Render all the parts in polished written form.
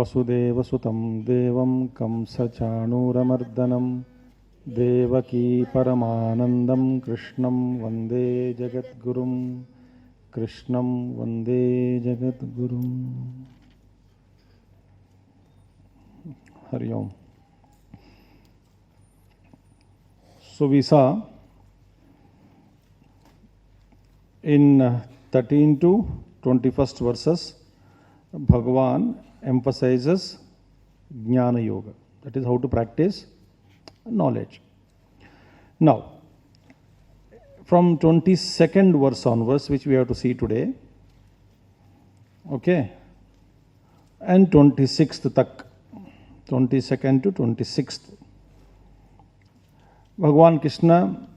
वसुदेवसुतं देवं कंसचाणूरमर्दनं देवकी परमानन्दं कृष्णं वन्दे जगद्गुरुं कृष्णं वन्दे जगद्गुरुं। हरि ओम। So we saw in 13 to 21st verses, Bhagavan emphasizes Jnana Yoga. That is how to practice knowledge. Now, from 22nd verse onwards, which we have to see today, okay, and 26th tak, 22nd to 26th, Bhagavan Krishna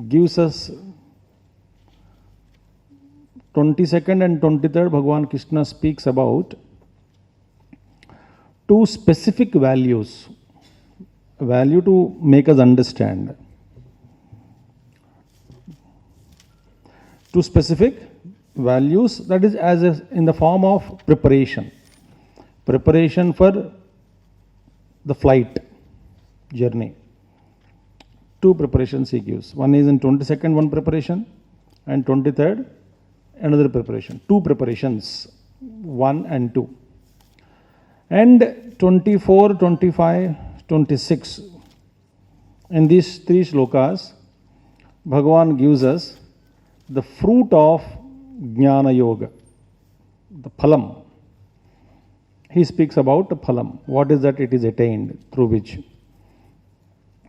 gives us 22nd and 23rd. Bhagavan Krishna speaks about two specific values, value to make us understand. Two specific values, that is in the form of preparation for the flight journey. Two preparations he gives. One is in 22nd, one preparation, and 23rd, another preparation. Two preparations, 1 and 2. And 24, 25, 26. In these three shlokas, Bhagavan gives us the fruit of Jnana Yoga, the phalam. He speaks about the phalam. What is that it is attained, through which.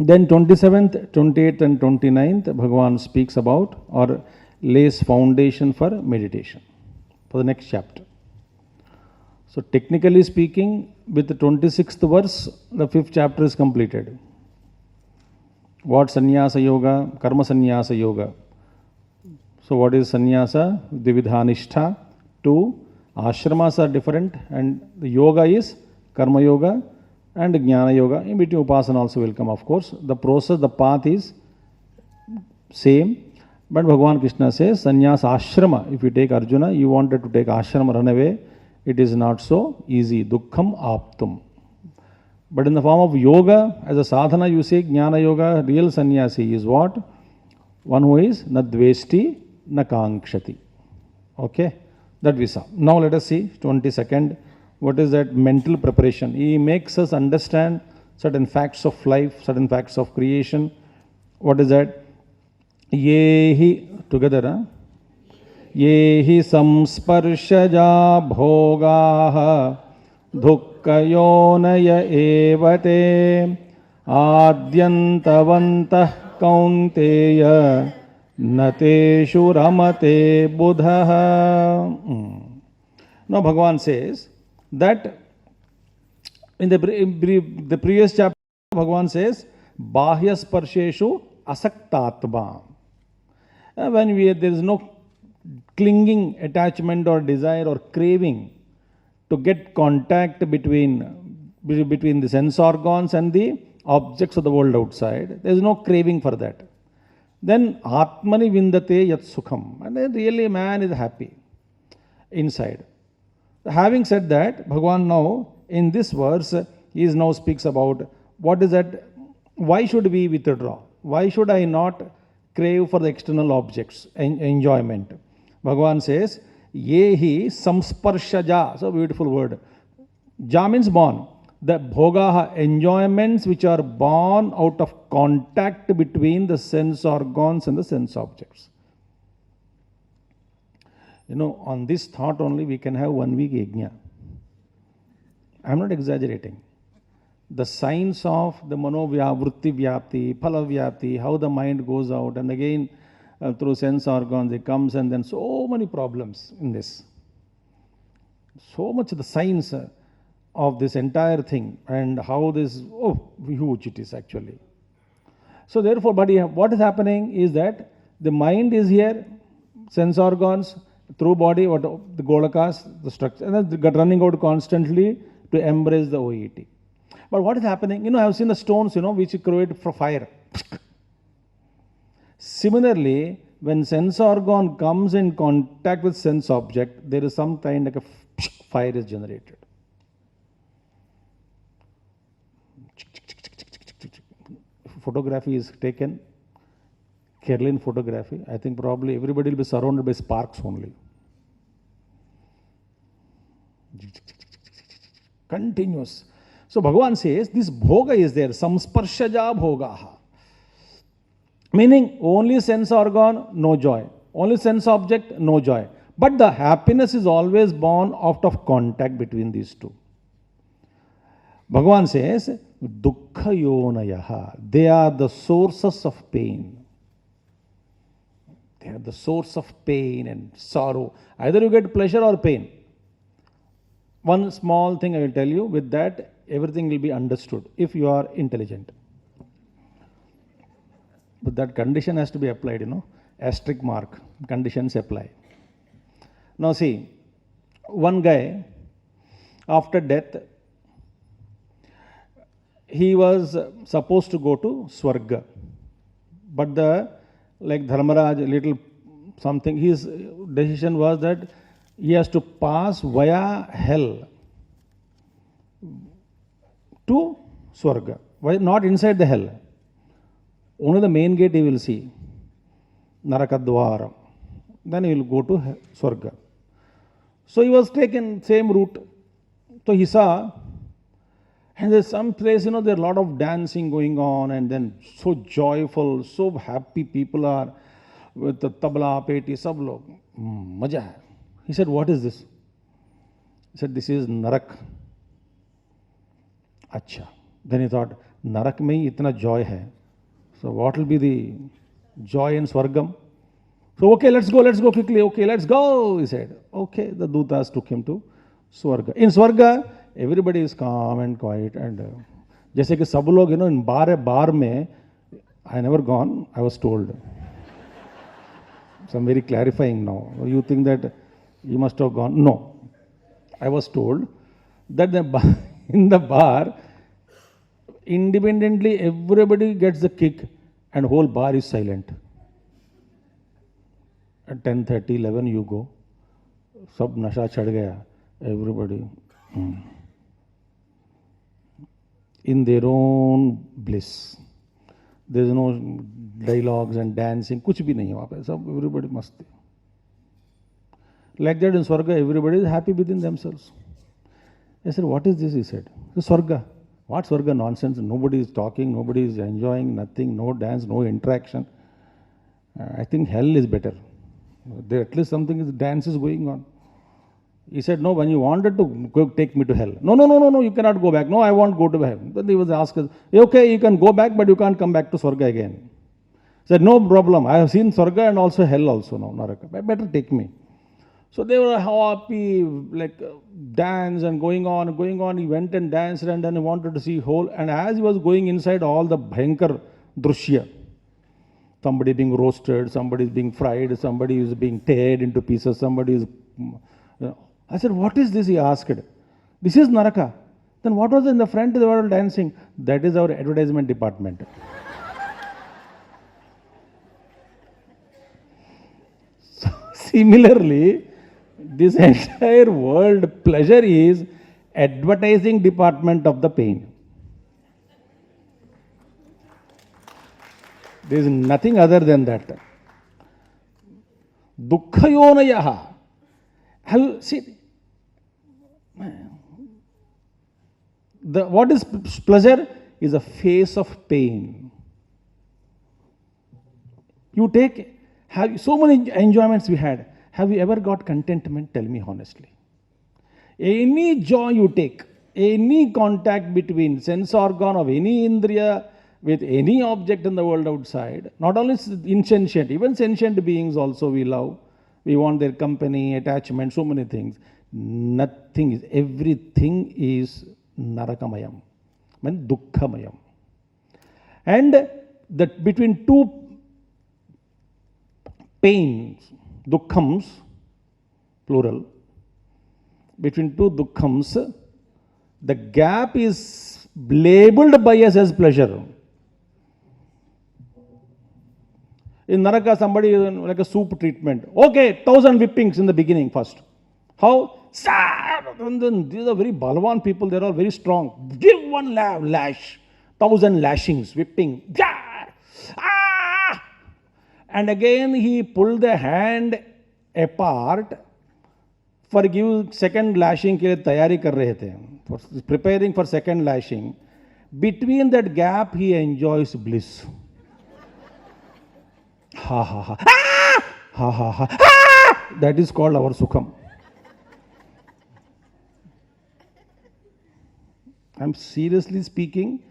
Then 27th, 28th and 29th, Bhagavan speaks about or lays foundation for meditation for the next chapter. So technically speaking, with the 26th verse, the 5th chapter is completed. What sannyasa yoga? Karma sannyasa yoga. So what is sannyasa? Dvividhanishtha. Two ashramas are different, and the yoga is karma yoga and Jnana Yoga. In between Upasana also will come, of course. The process, the path is same. But Bhagavan Krishna says, Sannyas Ashrama. If you take Arjuna, you wanted to take ashrama, run away. It is not so easy. Dukkham aptum. But in the form of yoga, as a sadhana, you say Jnana Yoga, real sannyasi is what? One who is na dvesti, na kankshati. Okay? That we saw. Now let us see 22nd. What is that mental preparation? He makes us understand certain facts of life, certain facts of creation. What is that? Yehi, together, huh? Yehi samsparshaja bhogaha dhukkayonaya evate adyantavantah kaunteya nateshu ramate buddhaha. Now Bhagavan says that in the previous chapter, Bhagavan says, Bahya sparsheshu asaktatma. When there is no clinging attachment or desire or craving to get contact between the sense organs and the objects of the world outside, there is no craving for that. Then Atmani vindate yat sukham. And then really man is happy inside. Having said that, Bhagavan now in this verse, he now speaks about what is that, why should we withdraw? Why should I not crave for the external objects, enjoyment? Bhagavan says, Yehi samsparshaja, so beautiful word. Ja means born. The bhogaha, enjoyments which are born out of contact between the sense organs and the sense objects. You know, on this thought only we can have 1 week yajna. I am not exaggerating. The science of the vritti vyapti, phala vyapti, how the mind goes out and again through sense organs it comes, and then so many problems in this. So much the science of this entire thing and how this, huge it is actually. So therefore, but what is happening is that the mind is here, sense organs, through body, what the golakas, the structure, and then running out constantly to embrace the OET. But what is happening? You know, I have seen the stones, which create for fire. Similarly, when sense organ comes in contact with sense object, there is some kind like a fire is generated. photography is taken, Kerlin photography, I think probably everybody will be surrounded by sparks only. Continuous. So Bhagavan says this bhoga is there, samsparshaja bhogaha. Meaning only sense organ, no joy. Only sense object, no joy. But the happiness is always born out of contact between these two. Bhagavan says, dukkha yonayaha. They are the sources of pain. They are the source of pain and sorrow. Either you get pleasure or pain. One small thing I will tell you, with that everything will be understood if you are intelligent. But that condition has to be applied, asterisk mark, conditions apply. Now see, one guy, after death, he was supposed to go to Swarga. But like Dharmaraj, little something, his decision was that he has to pass via hell to Swarga. Why not inside the hell? Only the main gate he will see, Narakadwaram. Then he will go to Swarga. So he was taken same route. So he saw, and there's some place, there are a lot of dancing going on, and then so joyful, so happy people are with the tabla, peti, sab log. Maja hai. He said, what is this? He said, this is Narak. Acha. Then he thought, Narak mein itna joy hai. So what will be the joy in Swargam? So okay, let's go quickly. Okay, let's go, he said. Okay, the Dutas took him to Swarga. In Swarga, everybody is calm and quiet. And जैसे कि सब लोग, in bar में, I never gone, I was told. So I'm very clarifying now. You think that you must have gone? No. I was told that in the bar, independently everybody gets the kick and whole bar is silent. At 10:30, 11 you go. Sab nasha chad gaya. Everybody in their own bliss. There is no dialogues and dancing. Kuch bhi nahi hai wahan pe. Sab everybody masti. Like that in Swarga, everybody is happy within themselves. I said, what is this? He said, Swarga. What Swarga nonsense? Nobody is talking, nobody is enjoying, nothing, no dance, no interaction. I think hell is better. There at least something is, dance is going on. He said, no, when you wanted to go, take me to hell. No, you cannot go back. No, I won't go to heaven. Then he was asked, okay, you can go back, but you can't come back to Swarga again. He said, no problem. I have seen Swarga and also hell also now, Naraka. Better take me. So they were happy, like dance and going on. He went and danced and then he wanted to see whole. And as he was going inside, all the bhayankar drushya. Somebody being roasted, somebody is being fried, somebody is being teared into pieces, somebody is... I said, what is this? He asked. This is Naraka. Then what was in the front? They were all dancing. That is our advertisement department. So, similarly, this entire world, pleasure is advertising department of the pain. There is nothing other than that. Dukkha yonayaha. Have you seen? What is pleasure? Is a face of pain. You take, so many enjoyments we had. Have you ever got contentment? Tell me honestly. Any joy you take, any contact between sense organ of any indriya with any object in the world outside, not only insentient, even sentient beings also we love. We want their company, attachment, so many things. Nothing is, everything is narakamayam, dukkhamayam. And that between two pains, dukkhams, plural, between two dukkhams, the gap is labeled by us as pleasure. In Naraka, somebody like a soup treatment. Okay, 1,000 whippings in the beginning first. How? And then these are very Balwan people, they're all very strong. Give one lash. 1,000 lashings, whipping. Yeah! Ah! And again he pulled the hand apart for give second lashing के लिए तैयारी कर रहे थे, for preparing for second lashing. Between that gap he enjoys bliss. Ha ha ha. Ah! Ha ha ha. Ah! That is called our sukham. I'm seriously speaking.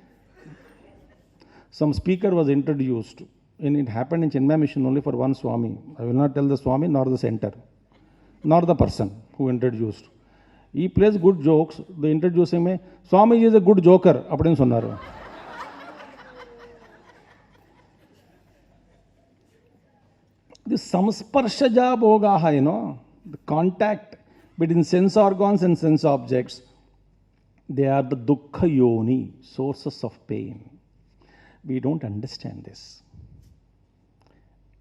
Some speaker was introduced, and it happened in Chinmaya Mission only for one Swami. I will not tell the Swami nor the center, nor the person who introduced. He plays good jokes. The introducing me, Swami is a good joker. Appadin sonnaru. This samsparshaja bhogaha, the contact between sense organs and sense objects, they are the dukkha yoni, sources of pain. We don't understand this.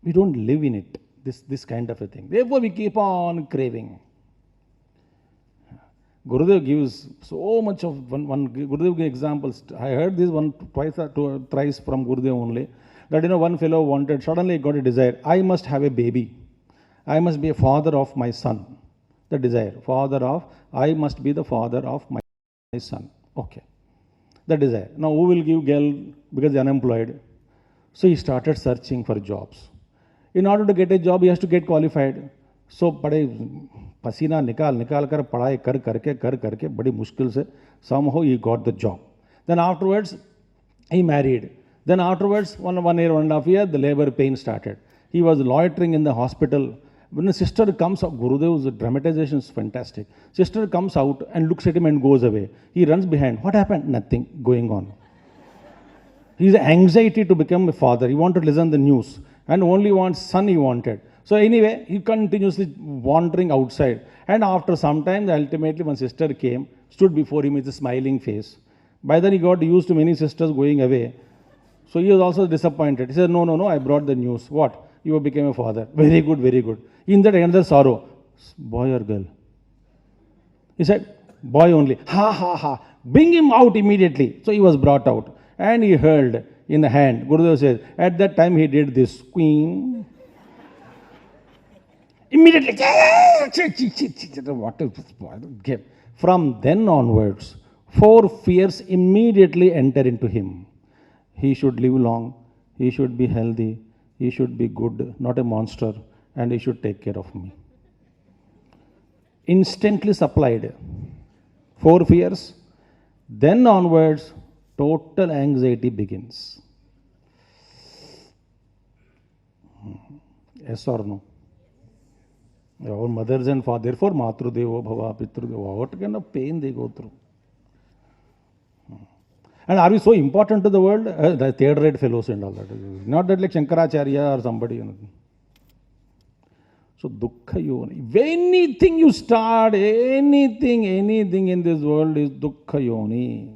We don't live in it, this kind of a thing. Therefore, we keep on craving. Gurudev gives so much of one Gurudev gives examples. I heard this thrice from Gurudev only. That one fellow wanted, suddenly got a desire. I must have a baby. I must be a father of my son. The desire. I must be the father of my son. Okay. The desire. Now who will give girl because they are unemployed? So he started searching for jobs. In order to get a job, he has to get qualified. So पसीना निकाल कर पढ़ाई कर करके बड़ी मुश्किल से somehow he got the job. Then afterwards he married. Then afterwards 1 year, 1.5 years, the labor pain started. He was loitering in the hospital. When the sister comes out, Gurudev's dramatization is fantastic. Sister comes out and looks at him and goes away. He runs behind. What happened? Nothing going on. His anxiety to become a father. He wanted to listen to the news and only wants son he wanted. So anyway, he continuously wandering outside. And after some time, ultimately one sister came, stood before him with a smiling face. By then he got used to many sisters going away. So he was also disappointed. He said, no, I brought the news. What? You became a father. Very good, very good. In that another sorrow. Boy or girl? He said, boy only. Ha, ha, ha. Bring him out immediately. So he was brought out. And he held in the hand. Gurudev says, at that time he did this. Queen. Immediately. What is From then onwards, 4 fears immediately enter into him. He should live long. He should be healthy. He should be good, not a monster. And he should take care of me. Instantly supplied. 4 fears. Then onwards, total anxiety begins. Yes or no? Our mothers and fathers, therefore, Matrudevo Bhava, Pitrudeva, what kind of pain they go through. And are we so important to the world? The third rate fellows and all that. Not that like Shankaracharya or somebody. So, dukkha yoni. Anything you start, anything in this world is dukkha yoni.